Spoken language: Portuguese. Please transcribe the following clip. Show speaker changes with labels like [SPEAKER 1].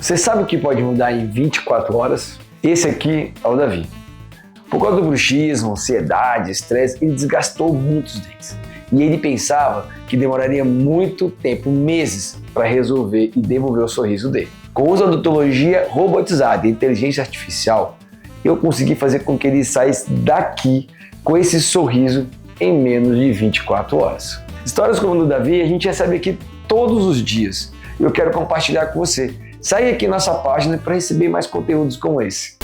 [SPEAKER 1] Você sabe o que pode mudar em 24 horas? Esse aqui é o Davi. Por causa do bruxismo, ansiedade, estresse, ele desgastou muitos dentes. E ele pensava que demoraria muito tempo, meses, para resolver e devolver o sorriso dele. Com o uso da odontologia robotizada e inteligência artificial, eu consegui fazer com que ele saísse daqui com esse sorriso em menos de 24 horas. Histórias como a do Davi a gente recebe aqui todos os dias. E eu quero compartilhar com você. Segue aqui nossa página para receber mais conteúdos como esse.